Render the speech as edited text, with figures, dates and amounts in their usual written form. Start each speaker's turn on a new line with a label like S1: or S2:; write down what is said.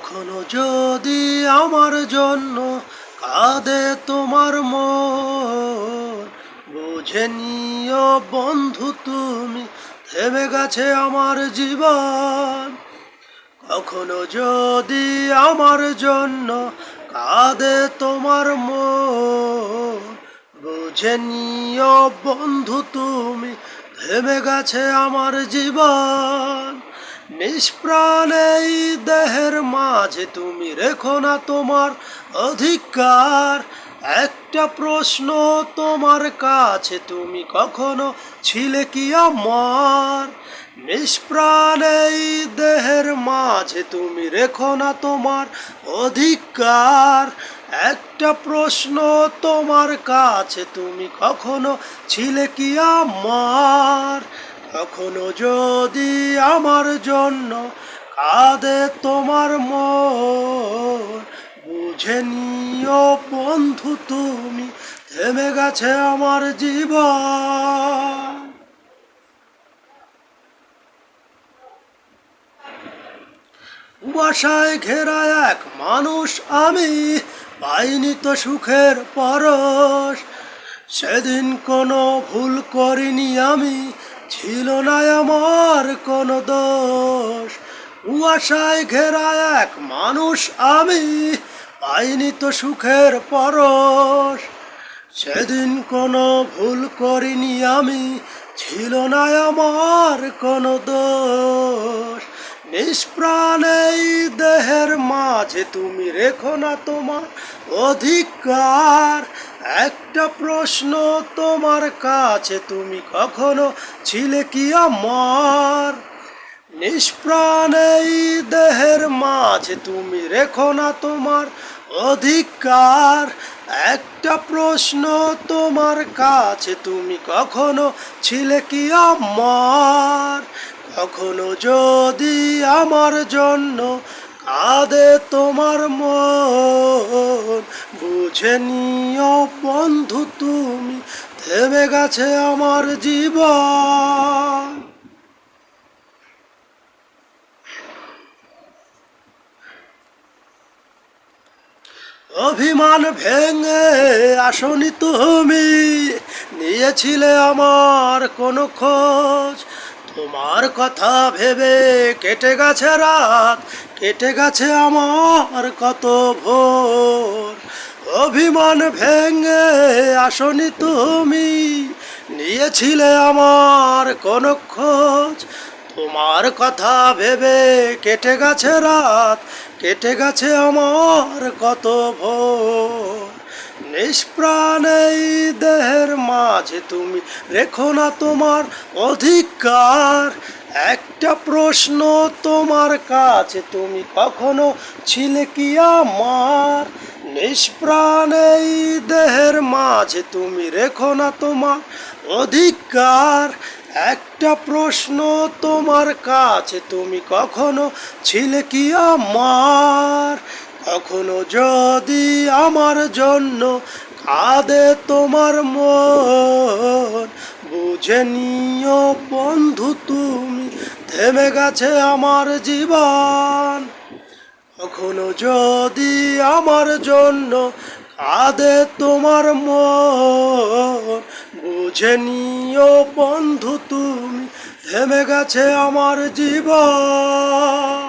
S1: কখনো যদি আমার জন্য কাঁদে তোমার মন, বুঝে নিও বন্ধু তুমি থেমে গেছে আমার জীবন। কখনো যদি আমার জন্য কাঁদে তোমার মন, বুঝে নিও বন্ধু তুমি থেমে গেছে আমার জীবন। নিষ্প্রাণ এই দেহের মাঝে তুমি রেখো না তোমার অধিকার। একটা প্রশ্ন তোমার কাছে, তুমি কখনো ছিলে কি আমার? নিষ্প্রাণ এই দেহের মাঝে তুমি রেখো না তোমার অধিকার। একটা প্রশ্ন তোমার কাছে, তুমি কখনো ছিলে কি আমার? কখনো যদি আমার জন্য কাঁদে তোমার মন, বুঝে নিও বন্ধু তুমি থেমে গেছে আমার জীবন। কুয়াশায় ঘেরা এক মানুষ আমি, পাইনি তো সুখের পরশ। সেদিন কোনো ভুল করিনি আমি, ছিল না আমার কোনো দোষ। কুয়াশায় ঘেরা এক মানুষ আমি, পাইনি তো সুখের পরশ। সেদিন কোনো ভুল করিনি আমি, ছিল না আমার কোনো দোষ। নিষ্প্রাণ এই দেহের মাঝে তুমি রেখো না তোমার অধিকার। একটা প্রশ্ন তোমার কাছে, তুমি কখনো ছিলে কি আমার? নিষ্প্রাণ এই দেহের মাঝে তুমি রেখো না তোমার অধিকার। একটা প্রশ্ন তোমার কাছে, তুমি কখনো ছিলে কি আমার? কখনো যদি আমার জন্য কাঁদে তোমার মন, বুঝে নিও বন্ধু তুমি থেমে গেছে আমার জীবন। অভিমান ভেঙে আসনি তুমি, নিয়েছিলে আমার কোনো খোঁজ। তোমার কথা ভেবে কেটে গেছে রাত, কেটে গেছে আমার কত ভোর। অভিমান ভেঙে আসনি তুমি, নিয়েছিলে আমার কোনো খোঁজ। তোমার কথা ভেবে কেটে গেছে রাত, কেটে গেছে আমার কত ভোর। নিষ্প্রাণ এই দেহের মাঝে তুমি রেখো না তোমার অধিকার। একটা প্রশ্ন তোমার কাছে, তুমি কখনো ছিলে কি আমার? নিষ্প্রাণ এই দেহের মাঝে তুমি রেখো না তোমার অধিকার। একটা প্রশ্ন তোমার কাছে, তুমি কখনো ছিলে কি আমার? কখনো যদি আমার জন্য কাঁদে তোমার মন, বুঝে নিও বন্ধু তুমি থেমে গেছে আমার জীবন। কখনো যদি আমার জন্য কাঁদে তোমার মন, বুঝে নিও বন্ধু তুমি থেমে গেছে আমার জীবন।